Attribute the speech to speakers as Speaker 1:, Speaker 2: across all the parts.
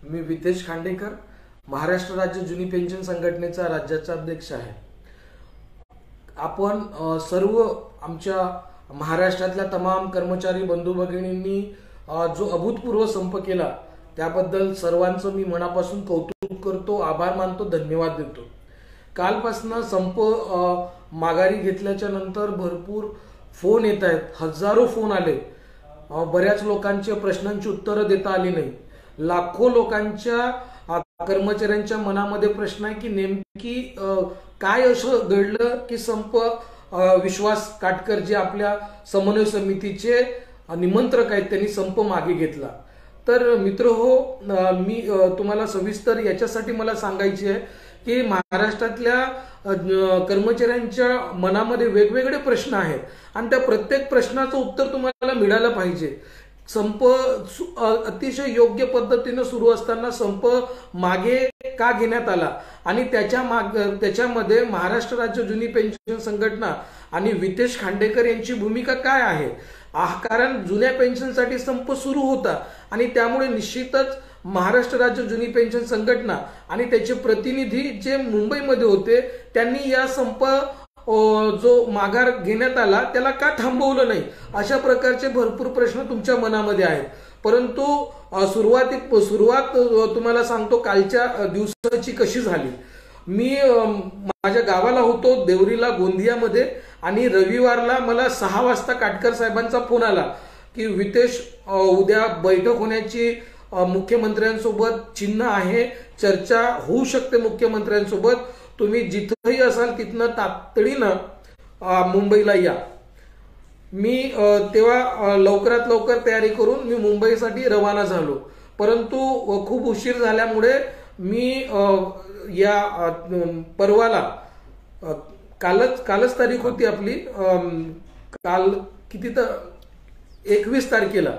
Speaker 1: मी वितेश खांडेकर, महाराष्ट्र राज्य जुनी पेन्शन संघटनेचा राज्याचा अध्यक्ष आहे। आपण सर्व आमच्या महाराष्ट्रातल्या तमाम कर्मचारी बंधू भगिनींनी जो अभूतपूर्व संप केला त्याबद्दल सर्वांचं मी मनापासून कौतुक करतो, आभार मानतो, धन्यवाद देतो। कालपासून संप माघारी घेतल्याच्या नंतर भरपूर फोन येत आहेत, हजारो फोन आले। बऱ्याच लोकांच्या प्रश्नांची उत्तरं देता आली नाही। लाखो लोकांच्या कर्मचाऱ्यांच्या मनामध्ये प्रश्न आहे की नेमकी काय असं घडलं की संप विश्वास काटकर जे आपल्या समन्वय समितीचे निमंत्रक आहेत त्यांनी संप मागे घेतला। तर मित्र हो, मी तुम्हाला सविस्तर याच्यासाठी मला सांगायचे आहे की महाराष्ट्रातल्या कर्मचाऱ्यांच्या मनामध्ये वेगवेगळे प्रश्न आहेत आणि त्या प्रत्येक प्रश्नाचं उत्तर तुम्हाला मिळालं पाहिजे। संप अतिशय योग्य पद्धतीने सुरू असताना संप मागे का घेण्यात आला आणि त्याच्यामध्ये महाराष्ट्र राज्य जुनी पेन्शन संघटना आणि वितेश खांडेकर यांची भूमिका काय आहे। कारण जुन्या पेन्शनसाठी संप सुरू होता आणि त्यामुळे निश्चितच महाराष्ट्र राज्य जुनी पेन्शन संघटना आणि त्याचे प्रतिनिधी जे मुंबईमध्ये होते त्यांनी या संप जो माघार घेण्यात आला त्याला का थांबवलं नाही, अशा प्रकारचे भरपूर प्रश्न तुमच्या मनामध्ये आहेत। परंतु सुरुवात तुम्हाला सांगतो कालच्या दिवसाची कशी झाली। मी माझ्या गावाला होतो देवरीला गोंदियामध्ये आणि रविवारला मला 6 वाजता काटकर साहेबांचा फोन आला की वितेश उद्या बैठक होण्याची मुख्यमंत्र्यांसोबत चिन्ह आहे, चर्चा होऊ शकते मुख्यमंत्र्यांसोबत, तुम्ही जिथेही असाल तिथनं तातडीनं मुंबईला या। मी तेव्हा लवकरात लवकर तयारी करून मी मुंबईसाठी रवाना झालो। परंतु खूप उशीर झाल्यामुळे मी या परवाला कालच तारीख होती आपली, काल किती तर 21 तारखेला,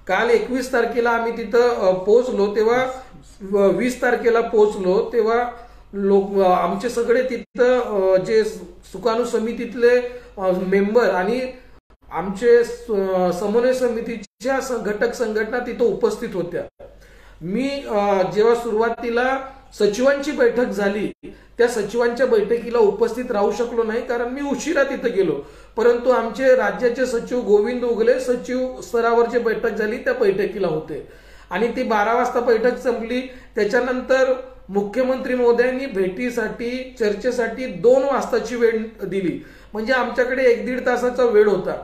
Speaker 1: काल 21 तारखेला आम्ही तिथं पोहोचलो। तेव्हा 20 तारखेला पोहोचलो तेव्हा आमचे सगळे तिथं जे सुकाणू समितीतले मेंबर आणि आमचे समन्वय समितीच्या घटक संघटना तिथं उपस्थित होत्या। मी जेव्हा सुरुवातीला सचिवांची बैठक झाली त्या सचिवांच्या बैठकीला उपस्थित राहू शकलो नाही कारण मी उशिरा तिथे गेलो। परंतु आमचे राज्याचे सचिव गोविंद उगले सचिव स्तरावरची बैठक झाली त्या बैठकीला होते आणि ती 12 वाजता बैठक संपली। त्याच्यानंतर मुख्यमंत्री महोदयांनी भेटीसाठी चर्चेसाठी 2 वाजताची वेळ दिली, म्हणजे आमच्याकडे 1-1.5 तासाचा वेळ होता।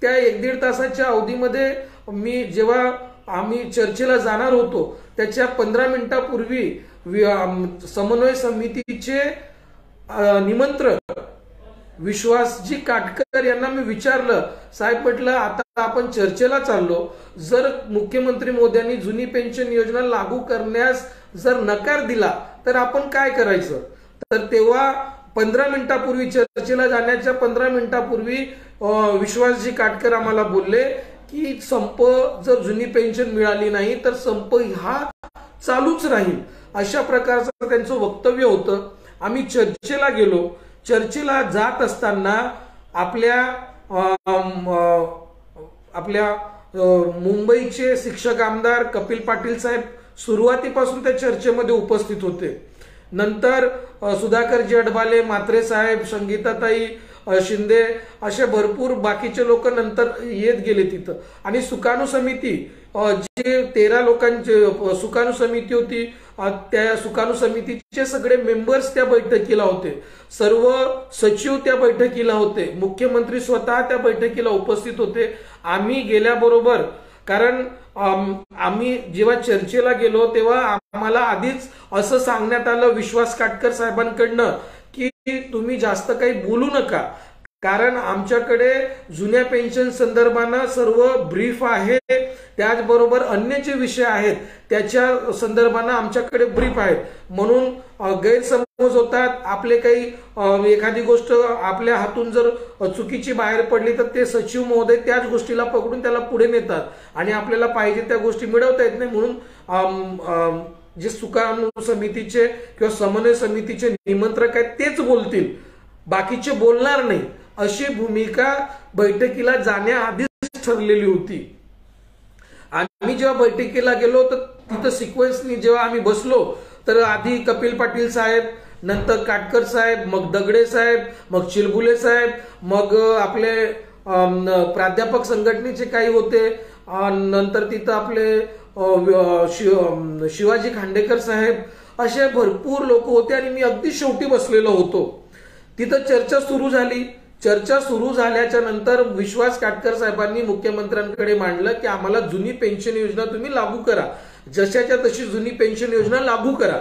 Speaker 1: त्या 1-1.5 तासाच्या अवधीमध्ये मी जेव्हा आम्ही चर्चेला जाणार होतो त्याच्या 15 मिनिटापूर्वी समन्वय समितीचे निमंत्रक विश्वासजी काटकर यांना मी विचारलं, साहेब म्हटलं आता आपण चर्चेला चाललो, जर मुख्यमंत्री मोदयांनी जुनी पेन्शन योजना लागू करण्यास जर नकार दिला तर आपण काय करायचं। तर तेव्हा 15 मिनिटापूर्वी चर्चेला जाण्याच्या 15 मिनिटापूर्वी विश्वासजी काटकर आम्हाला बोलले की संप जर जुनी पेन्शन मिळाली नाही तर संप हा चालूच राहील, अशा प्रकारचं त्यांचं वक्तव्य होतं। आम्ही चर्चेला गेलो। चर्चेला जात असताना आपल्या मुंबईचे शिक्षक आमदार कपिल पाटील साहेब सुरुवातीपासून त्या चर्चेमध्ये उपस्थित होते। नंतर सुधाकरजी अडबाले, म्हात्रे साहेब, संगीताताई शिंदे असे भरपूर बाकीचे लोक नंतर येत गेले तिथं। आणि सुकाणू समिती जे 13 लोकांची सुकाणू समिती होती त्या सुकाणू समितीचे सगळे मेंबर्स त्या बैठकीला होते, सर्व सचिव त्या बैठकीला होते, मुख्यमंत्री स्वतः त्या बैठकीला उपस्थित होते। आम्ही गेल्याबरोबर कारण आम्ही जेव्हा चर्चेला गेलो तेव्हा आम्हाला आधीच असं सांगण्यात आलं विश्वास काटकर साहेबांकडनं की तुम्ही जास्त काही बोलू नका, कारण आमच्याकडे जुन्या पेन्शन संदर्भानं सर्व ब्रीफ आहे, त्याचबरोबर अन्य जे विषय आहेत त्याच्या संदर्भानं आमच्याकडे ब्रीफ आहेत, म्हणून गैरसमज होतात, आपले काही एखादी गोष्ट आपल्या हातून जर चुकीची बाहेर पडली तर ते सचिव महोदय त्याच गोष्टीला पकडून त्याला पुढे नेतात आणि आपल्याला पाहिजे त्या गोष्टी मिळवता येत नाही। म्हणून जे सुकाणू समितीचे किंवा समन्वय समितीचे निमंत्रक आहेत तेच बोलतील, बाकीचे बोलणार नाही, अशी भूमिका बैठकीला जाण्याआधीच ठरलेली होती। आम्ही जेव्हा बैठकीला गेलो तर तिथं सिक्वेन्सनी जेव्हा आम्ही बसलो तर आधी कपिल पाटील साहेब, नंतर काटकर साहेब, मग दगडे साहेब, मग चिलबुले साहेब, मग आपले प्राध्यापक संघटनेचे काही होते, नंतर तिथं आपले शिवाजी खांडेकर साहेब, असे भरपूर लोक होते आणि मी अगदी शेवटी बसलेलो होतो. तिथं चर्चा सुरू झाली. चर्चा सुरू झाल्याच्या नंतर विश्वास काटकर साहेबांनी मुख्यमंत्र्यांकडे मांडलं की आम्हाला जुनी पेन्शन योजना तुम्ही लागू करा, जशाच्या तशी जुनी पेन्शन योजना लागू करा.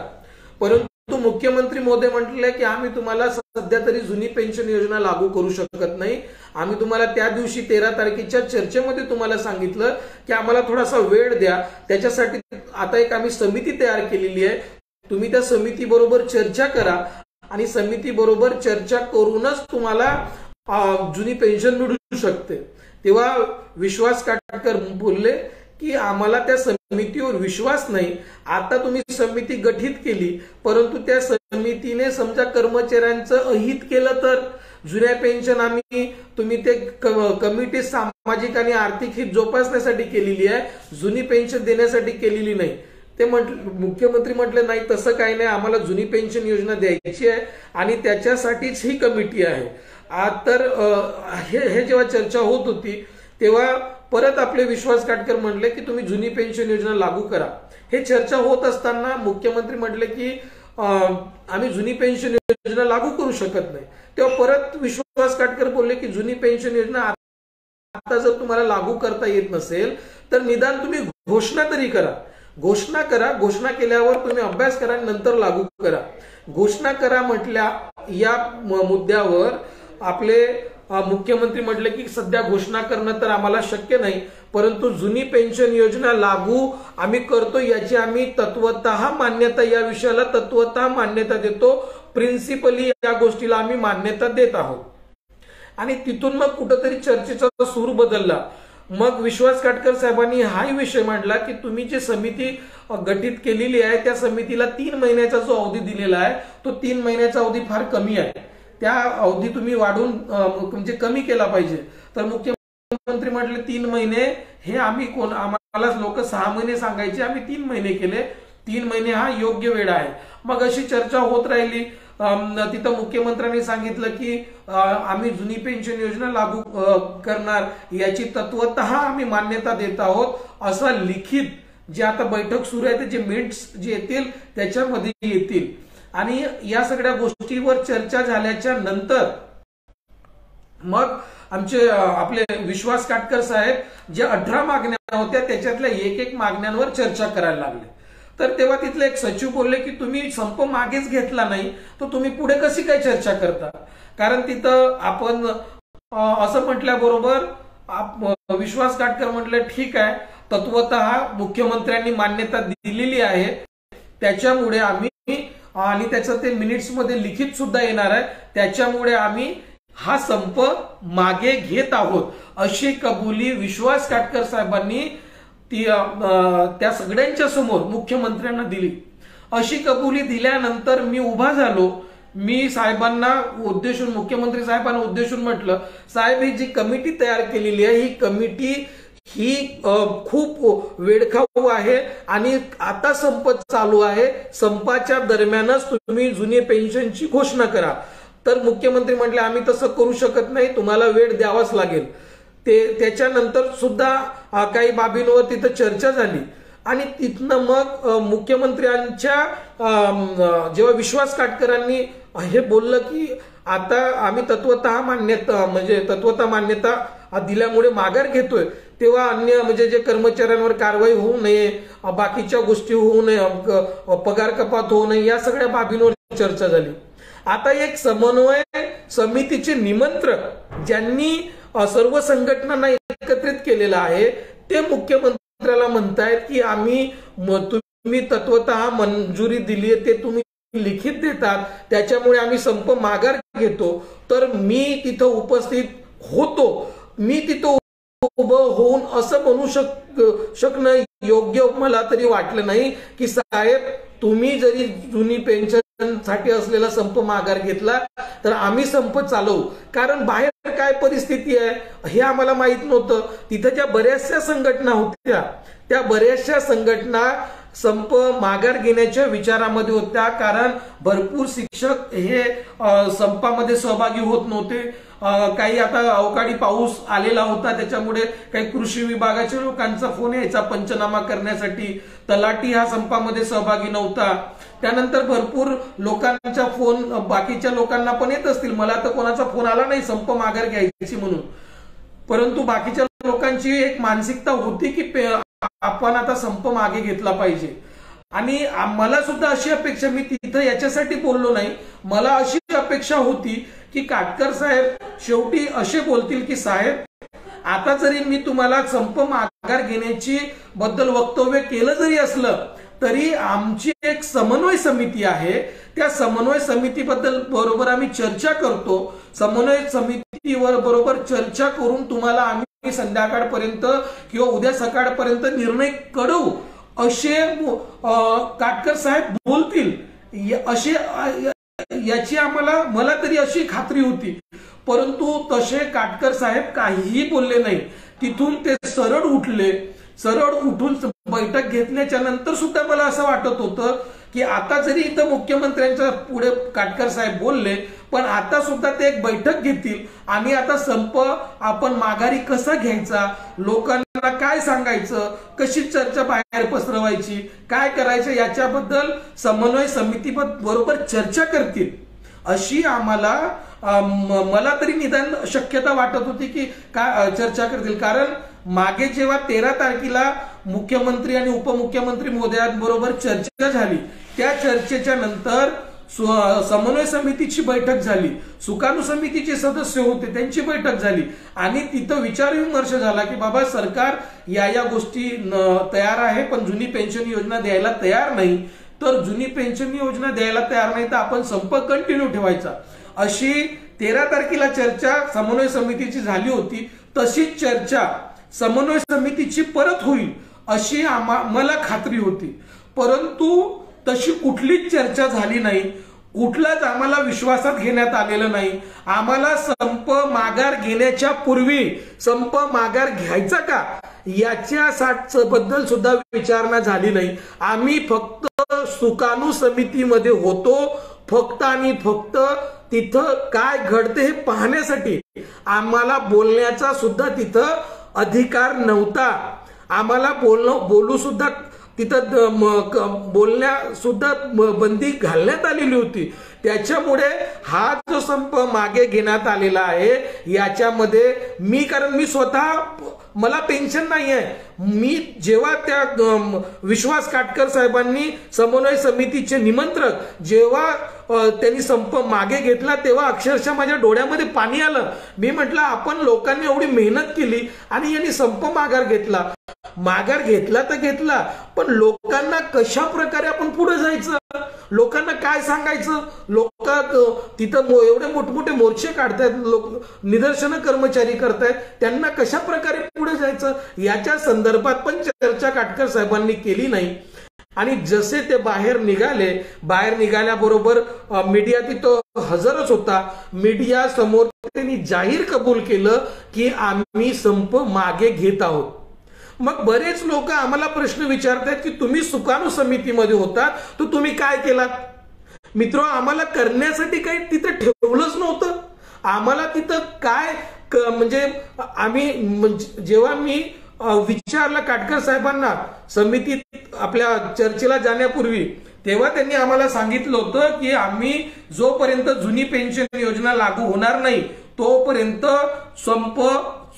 Speaker 1: परंतु मुख्यमंत्री महोदय म्हटले की आम्ही तुम्हाला सध्या तरी जुनी पेन्शन योजना लागू करू शकत नाही. आम्ही तुम्हाला त्या दिवशी 13 तारखेच्या चर्चेमध्ये तुम्हाला सांगितलं की आम्हाला थोडासा वेळ द्या, त्याच्यासाठी आता एक आम्ही समिती तयार केलेली आहे, तुम्ही त्या समिती बरोबर चर्चा करा आणि समिती बरोबर चर्चा करूनच तुम्हाला जुनी पेन्शन मिळू शकते. तेव्हा विश्वास काटकर बोलले की आम्हाला त्या समितीवर विश्वास नाही. आता तुम्ही समिती गठीत केली, परंतु त्या समितीने समजा कर्मचाऱ्यांचं अहित केलं तर जुन्या पेन्शन आम्ही तुम्ही ते कमिटी सामाजिक आणि आर्थिक हित जोपासण्यासाठी केलेली आहे, जुनी पेन्शन देण्यासाठी केलेली नाही. ते मुख्यमंत्री म्हटले नाही तसं काही नाही, आम्हाला जुनी पेन्शन योजना द्यायची आहे आणि त्याच्यासाठीच ही कमिटी आहे. तर हे जेव्हा चर्चा होत होती तेव्हा परत आपले विश्वास काटकर म्हणले की तुम्ही जुनी पेन्शन योजना लागू करा. हे चर्चा होत असताना मुख्यमंत्री म्हटले की आम्ही जुनी पेन्शन योजना लागू करू शकत नाही. तेव्हा परत विश्वास काटकर बोलले की जुनी पेन्शन योजना आता जर तुम्हाला लागू करता येत नसेल तर निदान तुम्ही घोषणा तरी करा. घोषणा करा, घोषणा केल्यावर तुम्ही अभ्यास करा, नंतर लागू करा. घोषणा करा म्हटल्या या मुद्द्यावर आपले मुख्यमंत्री म्हटले की सध्या घोषणा करणं तर आम्हाला शक्य नाही, परंतु जुनी पेन्शन योजना लागू आम्ही करतो याची आम्ही तत्वतः मान्यता, या विषयाला तत्वतः मान्यता देतो, प्रिन्सिपली या गोष्टीला आम्ही मान्यता देत आहोत. आणि तिथून मग कुठेतरी चर्चेचा सूर बदलला. मग विश्वास काटकर साहेबांनी हाही विषय मांडला की तुम्ही जी समिती गठीत केलेली आहे त्या समितीला 3 महिन्याचा जो अवधी दिलेला आहे तो 3 महिन्याचा अवधी फार कमी आहे, त्या अवधी तुम्ही वाढून म्हणजे कमी केला पाहिजे. तर मुख्यमंत्री म्हटले 3 महिने हे आम्ही आम्हाला लोक 6 महिने सांगायचे, आम्ही 3 महिने केले, 3 महिने हा योग्य वेळ आहे. मग अशी चर्चा होत राहिली. तिथं मुख्यमंत्र्यांनी सांगितलं की आम्ही जुनी पेन्शन योजना लागू करणार, याची तत्वतः आम्ही मान्यता देत आहोत, असा लिखित जे आता बैठक सुरू आहे त्याचे मिनिट्स जे येतील त्याच्यामध्ये येतील. आणि या सगळ्या गोष्टीवर चर्चा झाल्याच्या नंतर मग आमचे आपले विश्वास काटकर साहेब जे 18 मागण्या होत्या त्याच्यातल्या एक मागण्यांवर चर्चा करायला लागले. तर तेव्हा तिथले एक सचिव बोलले की तुम्ही संप मागेच घेतला नाही तर तुम्ही पुढे कशी काय चर्चा करता. कारण तिथं आपण असं म्हटल्याबरोबर विश्वास काटकर म्हटलं ठीक आहे, तत्वतः मुख्यमंत्र्यांनी मान्यता दिलेली आहे त्याच्यामुळे आम्ही, आणि त्याचं ते मिनिट्स मध्ये लिखित सुद्धा येणार आहे, त्याच्यामुळे आम्ही हा संप मागे घेत आहोत, अशी कबुली विश्वास काटकर साहेबांनी त्या सगळ्यांच्या समोर मुख्यमंत्र्यांना दिली. अशी कबुली दिल्यानंतर मी उभा झालो. मी साहेबांना उद्देशून, मुख्यमंत्री साहेबांना उद्देशून म्हटलं, साहेब ही जी कमिटी तयार केलेली आहे ही कमिटी ही खूप वेडखाऊ आहे आणि आता संप चालू आहे, संपाच्या दरम्यानच तुम्ही जुनी पेन्शनची घोषणा करा. तर मुख्यमंत्री म्हटले आम्ही तसं करू शकत नाही, तुम्हाला वेळ द्यावाच लागेल. त्याच्यानंतर सुद्धा काही बाबींवर तिथं चर्चा झाली आणि तिथनं मग मुख्यमंत्र्यांच्या जेव्हा विश्वास काटकरांनी हे बोललं की आता आम्ही तत्वतः मान्यता दिल्यामुळे माघार घेतोय, तेव्हा अन्य म्हणजे जे कर्मचाऱ्यांवर कारवाई होऊ नये, बाकीच्या गोष्टी होऊ नये, पगार कपात होऊ नये, या सगळ्या बाबींवर चर्चा झाली. आता एक समन्वय समितीचे निमंत्रक ज्यांनी सर्व संघटनांना एकत्रित केलेला आहे ते मुख्यमंत्र्याला म्हणतायत की तुम्ही तत्वतः मंजुरी दिली आहे, ते तुम्ही लिखित देतात, त्याच्यामुळे आम्ही संप माघार घेतो. तर मी तिथं उपस्थित होतो, मी तिथं उभं होऊन असं म्हणू शकणं योग्य मला तरी वाटलं नाही की साहेब तुम्ही जरी जुनी पेन्शन साठी असलेला संप माघार घेतला तर आम्ही संप चालवू, कारण बाहेर काय परिस्थिती आहे हे आम्हाला माहित नव्हतं. तिथं ज्या बऱ्याचशा संघटना होत्या त्या बऱ्याचशा संघटना संप माघार घेण्याच्या विचारामध्ये होत्या, कारण भरपूर शिक्षक हे संपामध्ये सहभागी होत नव्हते. काही आता अवकाळी पाऊस आलेला होता, त्याच्यामुळे काही कृषी विभागाच्या लोकांचा फोन यायचा पंचनामा करण्यासाठी. तलाठी हा संपामध्ये सहभागी नव्हता. त्यानंतर भरपूर लोकांचा फोन बाकीच्या लोकांना पण येत असतील, मला तर कोणाचा फोन आला नाही संप माघार घ्यायची म्हणून, परंतु बाकीच्या लोकांची एक मानसिकता होती की आपण आता संप मागे घेतला पाहिजे. आणि मला सुद्धा अशी अपेक्षा, मी तिथं याच्यासाठी बोललो नाही, मला अशी अपेक्षा होती की काटकर साहेब शेवटी असे बोलतील की साहेब आता जरी मी तुम्हाला संप माघार घेण्याची बद्दल वक्तव्य केलं जरी असलं तरी आमची एक समन्वय समिती आहे, त्या समन्वय समितीबद्दल बरोबर आम्ही चर्चा करतो. समन्वय समितीवर बरोबर चर्चा करून तुम्हाला आम्ही संध्याकाळपर्यंत किंवा उद्या सकाळपर्यंत निर्णय कळवू असे काटकर साहेब बोलतील, असे याची मला तरी अशी खात्री होती. परंतु तसे काटकर साहेब काहीही बोलले नाही. तिथून ते सरळ उठले. सरळ उठून बैठक घेतल्याच्या नंतर सुद्धा मला असं वाटत होतं की आता जरी इथं मुख्यमंत्र्यांच्या पुढे काटकर साहेब बोलले, पण आता सुद्धा ते एक बैठक घेतील आणि आता संप आपण माघारी कसा घ्यायचा, लोकांना काय सांगायचं, कशी चर्चा बाहेर पसरवायची, काय करायचं याच्याबद्दल समन्वय समिती बरोबर चर्चा करतील अशी आम्हाला मला तरी निदान शक्यता वाटत होती की काय चर्चा करतील. कारण मागे जेव्हा 13 तारखेला मुख्यमंत्री आणि उपमुख्यमंत्री महोदयांबरोबर चर्चा झाली, त्या चर्चेच्या नंतर समन्वय समितीची बैठक झाली, सुकाणू समितीचे सदस्य होते त्यांची बैठक झाली आणि तिथं विचारविमर्श झाला की बाबा सरकार या गोष्टी तयार आहे पण जुनी पेन्शन योजना द्यायला तयार नाही, तर जुनी पेन्शन योजना द्यायला तयार नाही तर आपण संप कंटिन्यू ठेवायचा. अशी 13 तारखेला चर्चा समन्वय समितीची झाली होती. तशीच चर्चा समन्वय समितीची परत होईल अशी मला खात्री होती. परंतु तशी कुठलीच चर्चा झाली नाही, कुठलाच आम्हाला विश्वासात घेण्यात आलेलं नाही. आम्हाला संप माघार घेण्याच्या पूर्वी संप माघार घ्यायचा का याच्या बद्दल सुद्धा विचारणा झाली नाही. आम्ही फक्त सुकाणू समितीमध्ये होतो, फक्त आणि फक्त तिथं काय घडते हे पाहण्यासाठी. आम्हाला बोलण्याचा सुद्धा तिथं अधिकार नव्हता. आम्हाला बोलू सुद्धा तिथं बोलण्या सुद्धा बंदी घालण्यात आलेली होती. त्याच्यामुळे हा जो संप मागे घेण्यात आलेला आहे याच्यामध्ये कारण मी स्वतः मला पेन्शन नाही आहे. मी जेव्हा त्या विश्वास काटकर साहेबांनी समन्वय समितीचे निमंत्रक जेव्हा त्यांनी संप मागे घेतला तेव्हा अक्षरशः माझ्या डोळ्यामध्ये पाणी आलं. मी म्हटलं आपण लोकांनी एवढी मेहनत केली आणि यांनी संप माघार घेतला. माघार घेतला तर घेतला, पण लोकांना कशा प्रकारे आपण पुढे जायचं, लोकांना काय सांगायचं, लोक तिथं एवढे मोठमोठे मोर्चे काढतायत, लोक निदर्शनं कर्मचारी करतायत, त्यांना कशा प्रकारे पुढे जायचं याच्या संदर्भात पण चर्चा काटकर साहेबांनी केली नाही. आणि जसे ते बाहेर निघाल्याबरोबर मीडिया तिथं हजरच होता. मीडिया समोर त्यांनी जाहीर कबूल केलं की आम्ही संप मागे घेत आहोत. मग बरेच लोक आम्हाला प्रश्न विचारतात की तुम्ही सुकाणू समितीमध्ये होता तर तुम्ही काय केलात. मित्र, आम्हाला करण्यासाठी काही तिथं ठेवलंच नव्हतं. आम्हाला तिथं काय म्हणजे आम्ही जेव्हा मी विचारलं काटकर साहेबांना समितीत आपल्या चर्चेला जाण्यापूर्वी, तेव्हा त्यांनी आम्हाला सांगितलं होतं की आम्ही जोपर्यंत जुनी पेन्शन योजना लागू होणार नाही तोपर्यंत संप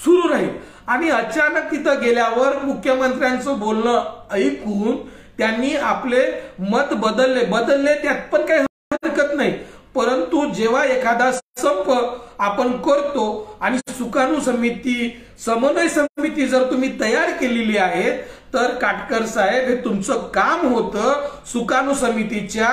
Speaker 1: सुरू राहील. आणि अचानक तिथं गेल्यावर मुख्यमंत्र्यांचं बोलणं ऐकून त्यांनी आपले मत बदलले त्यात पण काही हरकत नाही. परंतु जेव्हा एखादा संप आपण करतो आणि सुकाणू समिती समन्वय समिती जर तुम्ही तयार केलेली आहे तर काटकर साहेब हे तुमचं काम होतं सुकाणू समितीच्या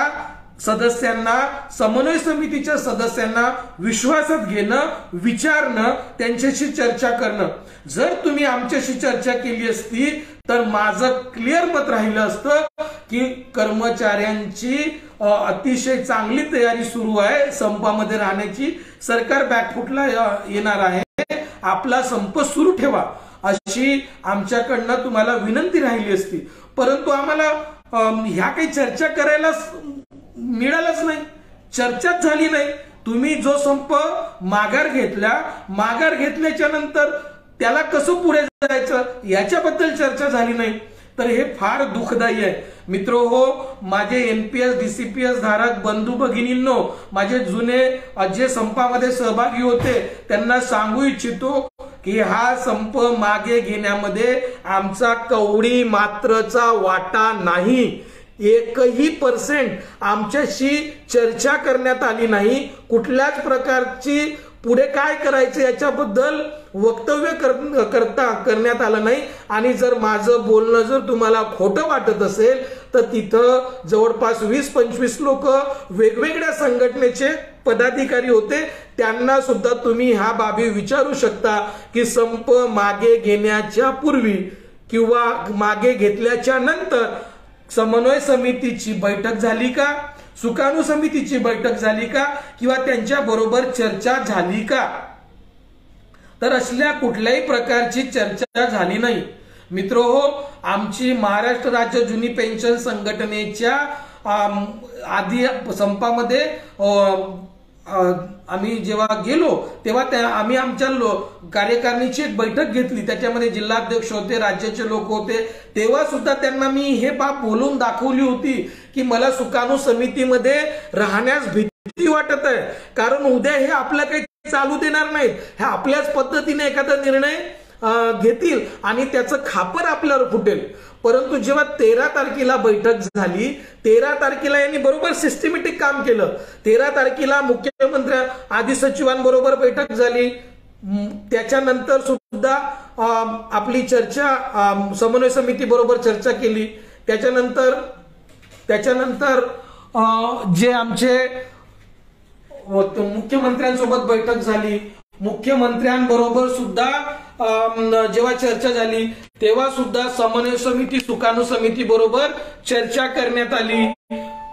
Speaker 1: सदस्यांना, समन्वय समितीच्या सदस्यांना विश्वासात घेणं, विचारणं, त्यांच्याशी चर्चा करणं. जर तुम्ही आमच्याशी चर्चा केली असती तर माझं क्लिअर मत राहिलं असतं की कर्मचाऱ्यांची अतिशय चांगली तयारी सुरू आहे संपामध्ये राहण्याची, सरकार बॅकफुटला येणार आहे, आपला संप सुरू ठेवा अशी आमच्याकडनं तुम्हाला विनंती राहिली असती. परंतु आम्हाला ह्या काही चर्चा करायला मिळालंच नाही, चर्चाच झाली नाही. तुम्ही जो संप माघार घेतल्याच्या नंतर त्याला कसं पुढे जायचं याच्याबद्दल चर्चा झाली नाही. तर हे फार दुःखदायी आहे मित्र हो. माझे एनपीएस डीसीपीएस धारक बंधू भगिनींनो, माझे जुने जे संपामध्ये सहभागी होते त्यांना सांगू इच्छितो की हा संप मागे घेण्यामध्ये आमचा कवडी मात्रचा वाटा नाही. 1% आमच्याशी चर्चा करण्यात आली नाही. कुठल्याच प्रकारची पुढे काय करायचं याच्याबद्दल वक्तव्य करण्यात आलं नाही. आणि जर माझं बोलणं जर तुम्हाला खोटं वाटत असेल तर तिथं जवळपास 20-25 लोक वेगवेगळ्या संघटनेचे पदाधिकारी होते, त्यांना सुद्धा तुम्ही ह्या बाबी विचारू शकता की संप मागे घेण्याच्या पूर्वी किंवा मागे घेतल्याच्या नंतर समन्वय समितीची बैठक झाली का, सुकाणू समितीची बैठक झाली का, किंवा त्यांच्या बरोबर चर्चा झाली का. तर असल्या कुठल्याही प्रकारची चर्चा झाली नाही. मित्र हो, आमची महाराष्ट्र राज्य जुनी पेन्शन संघटनेच्या आधी संपामध्ये आम्ही जेव्हा गेलो तेव्हा आम्ही आमच्या कार्यकारिणीची एक बैठक घेतली. त्याच्यामध्ये जिल्हाध्यक्ष होते, राज्याचे लोक होते. तेव्हा सुद्धा त्यांना मी हे बाब बोलून दाखवली होती की मला सुकाणू समितीमध्ये राहण्यास भीती वाटत आहे, कारण उद्या हे आपलं काही चालू देणार नाहीत. हे आपल्याच पद्धतीने एखादा निर्णय घेतील आणि त्याचं खापर आपल्यावर फुटेल. परंतु जेव्हा 13 तारखेला बैठक झाली, 13 तारखेला यांनी बरोबर सिस्टमॅटिक काम केलं. 13 तारखेला मुख्यमंत्री आदी सचिवांबरोबर बैठक झाली. त्याच्यानंतर सुद्धा आपली चर्चा समन्वय समिती बरोबर चर्चा केली. त्याच्यानंतर जे आमचे मुख्यमंत्र्यांसोबत बैठक झाली. मुख्यमंत्र्यांबरोबर सुद्धा जेव्हा चर्चा झाली तेव्हा सुद्धा समन्वय समिती सुकाणू समिती बरोबर चर्चा करण्यात आली.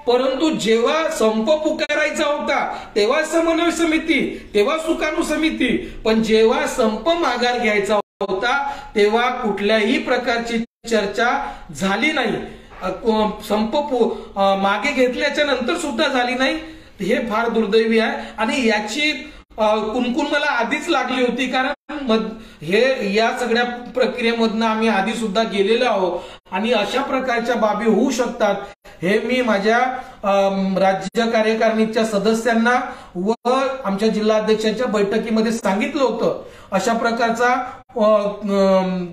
Speaker 1: परंतु जेव्हा संप पुकारायचा होता तेव्हा समन्वय समिती, तेव्हा सुकाणू समिती, पण जेव्हा संप माघार घ्यायचा होता तेव्हा कुठल्याही प्रकारची चर्चा झाली नाही. संप मागे घेतल्याच्या नंतर सुद्धा झाली नाही. हे फार दुर्दैवी आहे आणि याची कुणकुण मला आधीच लागली होती, कारण हे या सगळ्या प्रक्रियेमधनं आम्ही आधी सुद्धा गेलेलो आहोत आणि अशा प्रकारच्या बाबी होऊ शकतात हे मी माझ्या राज्य कार्यकारिणीच्या सदस्यांना व आमच्या जिल्हाध्यक्षाच्या बैठकीमध्ये सांगितलं होतं. अशा प्रकारचा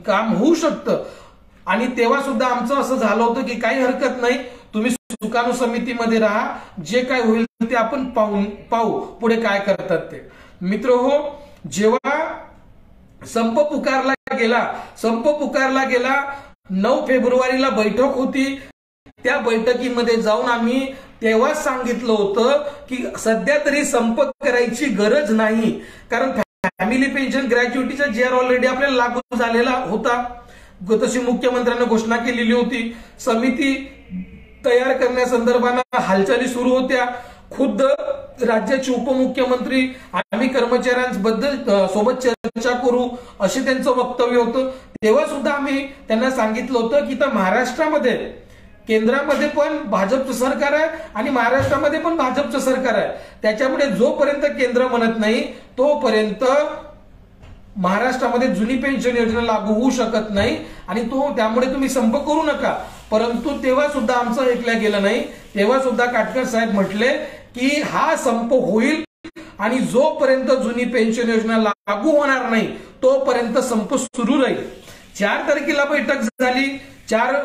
Speaker 1: काम होऊ शकतं आणि तेव्हा सुद्धा आमचं असं झालं होतं की काही हरकत नाही, तुम्ही सुकाणू समितीमध्ये राहा, जे काय होईल ते आपण पाहू पुढे काय करतात ते. मित्र हो, जेव्हा संप पुकारला गेला 9 फेब्रुवारीला बैठक होती. त्या बैठकीमध्ये जाऊन आम्ही तेव्हाच सांगितलं होतं की सध्या तरी संप करायची गरज नाही, कारण फॅमिली पेन्शन ग्रॅज्युएटीचा JR ऑलरेडी आपल्याला लागू झालेला होता. तशी मुख्यमंत्र्यांनी घोषणा केलेली होती. समिती तयार करण्यासंदर्भात हालचाली सुरू होत्या. खुद्द राज्याचे उपमुख्यमंत्री आम्ही कर्मचाऱ्यांबद्दल सोबत चर्चा करू असे त्यांचं वक्तव्य होतं. तेव्हा सुद्धा आम्ही त्यांना सांगितलं होतं की तर महाराष्ट्रामध्ये केंद्रामध्ये पण भाजपचं सरकार आहे आणि महाराष्ट्रामध्ये पण भाजपचं सरकार आहे. त्याच्यामुळे जोपर्यंत केंद्र म्हणत नाही तोपर्यंत महाराष्ट्रामध्ये जुनी पेन्शन योजना लागू होऊ शकत नाही आणि त्यामुळे तुम्ही संप करू नका. परंतु तेव्हा सुद्धा आमचं ऐकलं गेलं नाही. तेव्हा सुद्धा काटकर साहेब म्हटले की हा संप होईल आणि जोपर्यंत जुनी पेन्शन योजना लागू होणार नाही तोपर्यंत संप सुरू राहील. 4 तारखेला बैठक झाली 4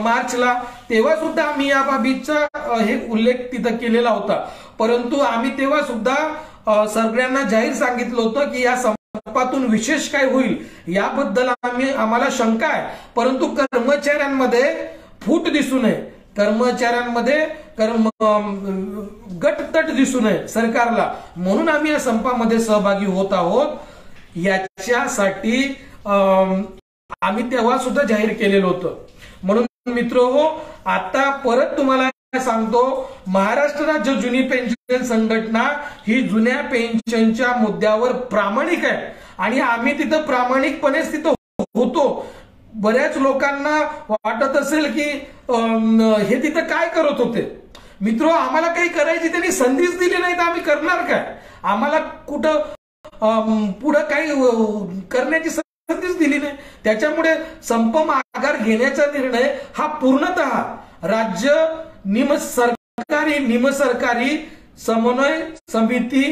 Speaker 1: मार्चला, तेव्हा सुद्धा आम्ही या बाबीचा हे उल्लेख तिथं केलेला होता. परंतु आम्ही तेव्हा सुद्धा सगळ्यांना जाहीर सांगितलं होतं की या संपातून विशेष काय होईल याबद्दल आम्हाला शंका आहे. परंतु कर्मचाऱ्यांमध्ये फूट दिसू नये, कर्मचाऱ्यांमध्ये गटतट दिसू नये सरकारला, म्हणून आम्ही या संपामध्ये सहभागी होत आहोत. याच्यासाठी आम्ही तेव्हा सुद्धा जाहीर केलेलं होतं. म्हणून मित्रहो, आता परत तुम्हाला सांगतो, महाराष्ट्र राज्य जुनी पेन्शन संघटना ही जुन्या पेन्शनच्या मुद्द्यावर प्रामाणिक आहे आणि आम्ही तिथं प्रामाणिकपणेच तिथं होतो. बऱ्याच लोकांना वाटत असेल की हे तिथं काय करत होते. मित्र, आम्हाला काही करायची त्यांनी संधीच दिली नाही तर आम्ही करणार काय. आम्हाला कुठं पुढं काही करण्याची संधीच दिली नाही. त्याच्यामुळे संप माघार घेण्याचा निर्णय हा पूर्णतः राज्य सरकारी निमसरकारी समन्वय समिती,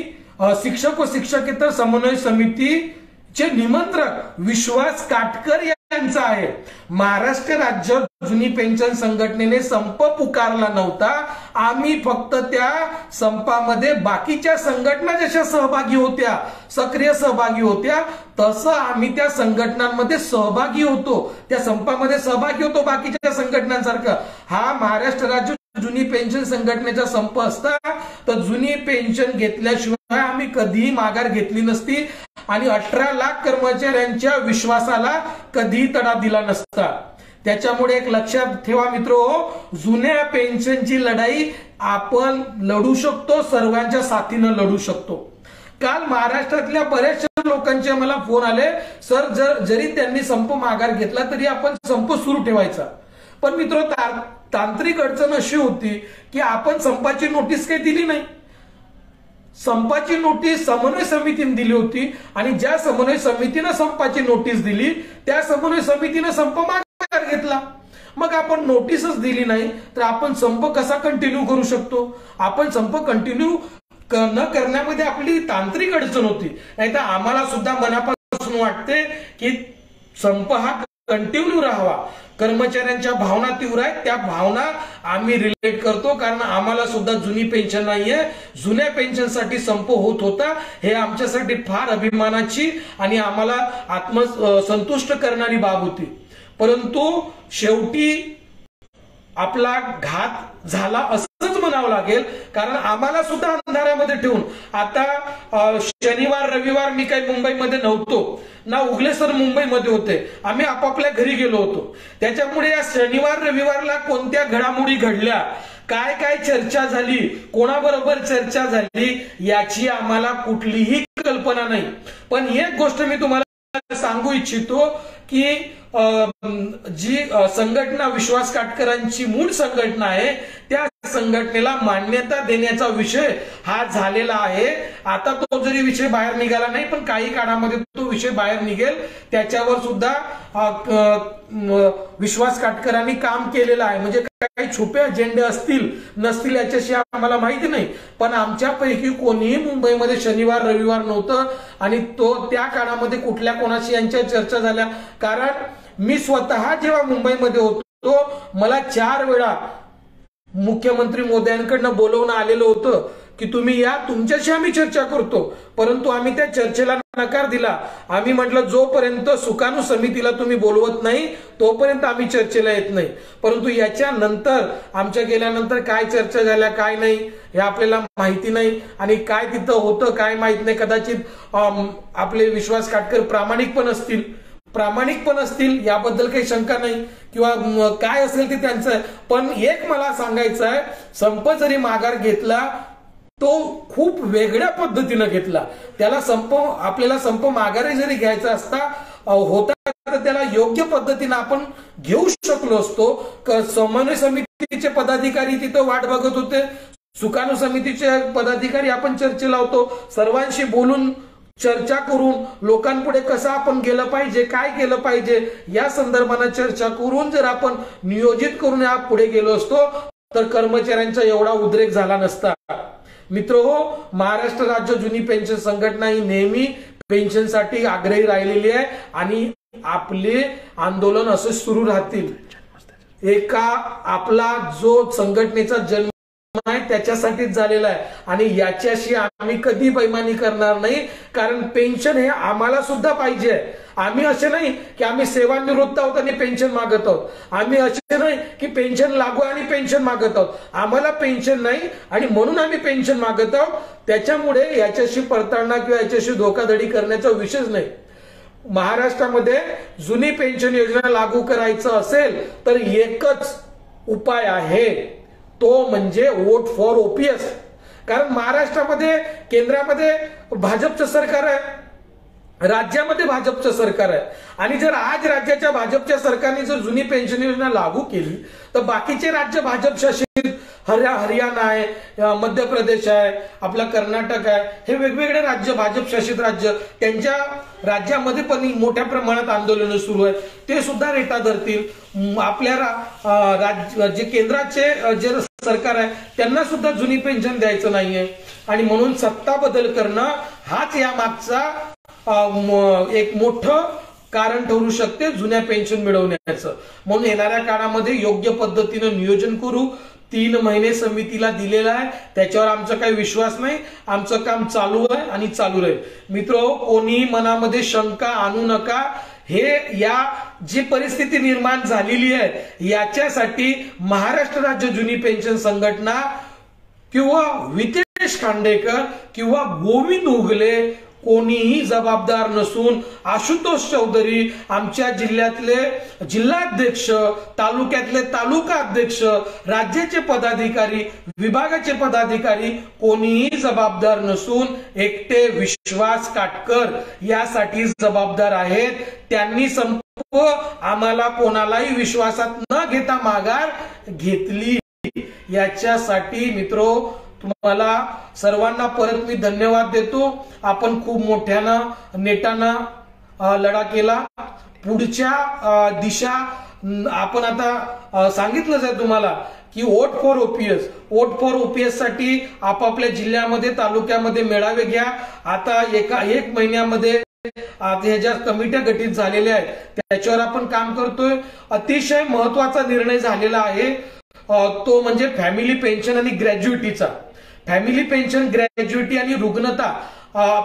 Speaker 1: शिक्षक व शिक्षकेतर समन्वय समितीचे निमंत्रक विश्वास काटकर यांचा आहे. महाराष्ट्र राज्य जुनी पेन्शन संघटनेने संप पुकारला नव्हता. आम्ही फक्त त्या संपामध्ये बाकीच्या संघटना जशा सहभागी होत्या, सक्रिय सहभागी होत्या, तसं आम्ही त्या संघटनांमध्ये सहभागी होतो, त्या संपामध्ये सहभागी होतो बाकीच्या संघटनांसारखं. हा महाराष्ट्र राज्य जुनी पेन्शन संघटनेचा संप असता तर जुनी पेन्शन घेतल्याशिवाय आम्ही कधीही माघार घेतली नसती आणि 18 लाख कर्मचाऱ्यांच्या विश्वासाला कधीही तडा दिला नसता. त्याच्यामुळे एक लक्षात ठेवा मित्रहो, जुन्या पेन्शनची लढाई आपण लढू शकतो, सर्वांच्या साथीनं लढू शकतो. काल महाराष्ट्रातल्या बऱ्याचशा लोकांचे मला फोन आले, सर जरी त्यांनी संप माघार घेतला तरी आपण संप सुरू ठेवायचा. पण मित्र, तांत्रिक अडचण अशी होती की आपण संपाची नोटीस काही दिली नाही. संपाची नोटीस समन्वय समितीने दिली होती आणि ज्या समन्वय समितीने संपाची नोटीस दिली त्या समन्वय समितीने संप माघार घेतला. मग आपण नोटीसच दिली नाही तर आपण संप कसा कंटिन्यू करू शकतो. आपण संप कंटिन्यू न करण्यामध्ये आपली तांत्रिक अडचण होती. नाहीतर आम्हाला सुद्धा मनापासून वाटते की संप हा कंटिन्यू राहावा. कर्मचाऱ्यांच्या भावना तीव्र आहेत, त्या भावना आम्ही रिलेट करतो, कारण आम्हाला सुद्धा जुनी पेन्शन नाहीये. जुन्या पेन्शनसाठी संप होत होता, हे आमच्यासाठी फार अभिमानाची आणि आम्हाला आत्मसंतुष्ट करणारी बाब होती. परंतु शेवटी आपला घात झाला असंच म्हणावं लागेल, कारण आम्हाला सुद्धा अंधारामध्ये ठेवून, आता शनिवार रविवार मी काही मुंबईमध्ये नव्हतो ना, उगले सर मुंबईमध्ये होते, आम्ही आपापल्या घरी गेलो होतो. त्याच्यामुळे या शनिवार रविवारला कोणत्या घडामोडी घडल्या, काय काय चर्चा झाली, कोणाबरोबर चर्चा झाली, याची आम्हाला कुठलीही कल्पना नाही. पण एक गोष्ट मी तुम्हाला सांगू इच्छितो की जी संघटना विश्वास काटकरांची मूळ संघटना आहे त्या संघटनेला मान्यता देण्याचा विषय हा झालेला आहे. आता तो जरी विषय बाहेर निघाला नाही पण काही काळामध्ये तो विषय बाहेर निघेल. त्याच्यावर सुद्धा विश्वास काटकरांनी काम केलेलं आहे. म्हणजे काही छुपे अजेंडे असतील नसतील याच्याशी आम्हाला माहिती नाही, पण आमच्यापैकी कोणीही मुंबईमध्ये शनिवार रविवार नव्हतं आणि तो त्या काळामध्ये कुठल्या कोणाशी यांच्या चर्चा झाल्या. कारण मी स्वतः जेव्हा मुंबईमध्ये होतो मला 4 वेळा मुख्यमंत्री मोदयांकडनं बोलवणं आलेलं होतं की तुम्ही या, तुमच्याशी आम्ही चर्चा करतो. परंतु आम्ही त्या चर्चेला नकार दिला. आम्ही म्हटलं जोपर्यंत सुकाणू समितीला तुम्ही बोलवत नाही तोपर्यंत आम्ही चर्चेला येत नाही. परंतु याच्यानंतर आमच्या गेल्यानंतर काय चर्चा झाल्या काय नाही हे आपल्याला माहिती नाही आणि काय तिथं होतं काय माहित नाही. कदाचित आपले विश्वास काटकर प्रामाणिक पण असतील याबद्दल काही शंका नाही, किंवा काय असेल ते त्यांचं आहे. पण एक मला सांगायचं आहे, संप जरी माघार घेतला तो खूप वेगळ्या पद्धतीने घेतला. त्याला आपल्याला संप माघारी जरी घ्यायचा असता होता तर त्याला योग्य पद्धतीने आपण घेऊ शकलो असतो. समन्वय समितीचे पदाधिकारी तिथं वाट बघत होते, सुकाणू समितीचे पदाधिकारी आपण चर्चेला होतो. सर्वांशी बोलून चर्चा करून लोकांपुढे कसं आपण गेलं पाहिजे, काय केलं पाहिजे या संदर्भाने चर्चा करून जर आपण नियोजित करून या पुढे गेलो असतो तर कर्मचाऱ्यांचा एवढा उद्रेक झाला नसता. मित्रहो, महाराष्ट्र राज्य जुनी पेन्शन संघटना ही नेहमी पेन्शनसाठी आग्रही राहिलेली आहे आणि आपले आंदोलन असे सुरू राहतील. आपला जो संघटनेचा जन्म आहे त्याच्यासाठीच झालेला आहे आणि याच्याशी आम्ही कधी बैमानी करणार नाही. कारण पेन्शन हे आम्हाला सुद्धा पाहिजे. आम्ही असे नाही की आम्ही सेवानिवृत्त आहोत आणि पेन्शन मागत आहोत. आम्ही असे नाही की पेन्शन लागू आणि पेन्शन मागत आहोत. आम्हाला पेन्शन नाही आणि म्हणून आम्ही पेन्शन मागत आहोत. त्याच्यामुळे याच्याशी पडताळणा किंवा याच्याशी धोकाधडी करण्याचा विषयच नाही. महाराष्ट्रामध्ये जुनी पेन्शन योजना लागू करायचं असेल तर एकच उपाय आहे, तो म्हणजे वोट फॉर ओपीएस. कारण महाराष्ट्रामध्ये केंद्रामध्ये भाजपचं सरकार आहे, राज्यामध्ये भाजपचं सरकार आहे, आणि जर आज राज्याच्या भाजपच्या सरकारने जर जुनी पेन्शन योजना लागू केली तर बाकीचे राज्य भाजप शासित, हरियाणा आहे, मध्य प्रदेश आहे, आपला कर्नाटक आहे, हे वेगवेगळे राज्य भाजप शासित राज्य, त्यांच्या राज्यामध्ये पण मोठ्या प्रमाणात आंदोलनं सुरू आहेत, ते सुद्धा रेटा धरतील. आपल्या जे केंद्राचे जे सरकार आहे त्यांना सुद्धा जुनी पेन्शन द्यायचं नाहीये, आणि म्हणून सत्ता बदल करणं हाच या मागचा एक मोठं कारण ठरू शकते जुन्या पेन्शन मिळवण्याचं. म्हणून येणाऱ्या काळामध्ये योग्य पद्धतीनं नियोजन करू. 3 महिने समितीला दिलेला आहे, त्याच्यावर आमचा काही विश्वास नाही, आमचं काम चालू आहे आणि चालू राहील. मित्रो, कोणी मनामध्ये शंका आणू नका. हे या जी परिस्थिती निर्माण झालेली आहे याच्यासाठी महाराष्ट्र राज्य जुनी पेन्शन संघटना किंवा हितेश खांडेकर किंवा गोविंद उगले कोणीही जबाबदार नसून आशुतोष चौधरी, आमच्या जिल्ह्यातले जिल्हाध्यक्ष, तालुक्यातले तालुका अध्यक्ष, राज्याचे पदाधिकारी, विभागाचे पदाधिकारी कोणीही जबाबदार नसून एकटे विश्वास काटकर यासाठी जबाबदार आहेत. त्यांनी संप आम्हाला कोणालाही विश्वासात न घेता माघार घेतली. याच्यासाठी मित्रो तुम्हाला सर्वांना परत मी धन्यवाद देतो. आपण खूप मोठ्यानं नेटानं लढा केला. पुढच्या दिशा आपण आता सांगितलंच आहे तुम्हाला की vote for OPS, vote for OPS साठी आपापल्या जिल्ह्यामध्ये तालुक्यामध्ये मेळावे घ्या. आता एक महिन्यामध्ये ह्याच्या कमिट्या गठीत झालेल्या आहेत, त्याच्यावर आपण काम करतोय. अतिशय महत्वाचा निर्णय झालेला आहे तो म्हणजे फॅमिली पेन्शन आणि ग्रॅज्युइटीचा. फॅमिली पेन्शन, ग्रॅज्युइटी आणि रुग्णता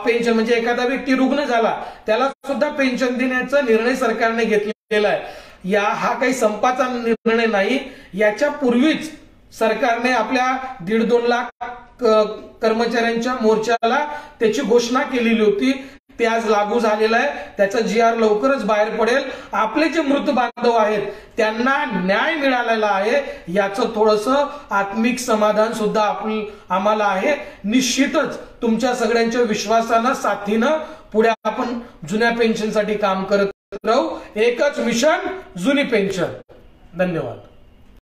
Speaker 1: पेन्शन म्हणजे एखादा व्यक्ती रुग्ण झाला त्याला सुद्धा पेन्शन देण्याचा निर्णय सरकारने घेतलेला आहे. हा काही संपाचा निर्णय नाही. याच्या पूर्वीच सरकारने आपल्या 1.5-2 लाख कर्मचाऱ्यांच्या मोर्चाला त्याची घोषणा केलेली होती. ते आज लागू झालेलं आहे. त्याचा GR लवकरच बाहेर पडेल. आपले जे मृत बांधव आहेत त्यांना न्याय मिळालेला आहे याचं थोडंसं आत्मिक समाधान सुद्धा आम्हाला आहे. निश्चितच तुमच्या सगळ्यांच्या विश्वासानं, साथीनं पुढे आपण जुन्या पेन्शनसाठी काम करत राहू. एकच मिशन, जुनी पेन्शन. धन्यवाद.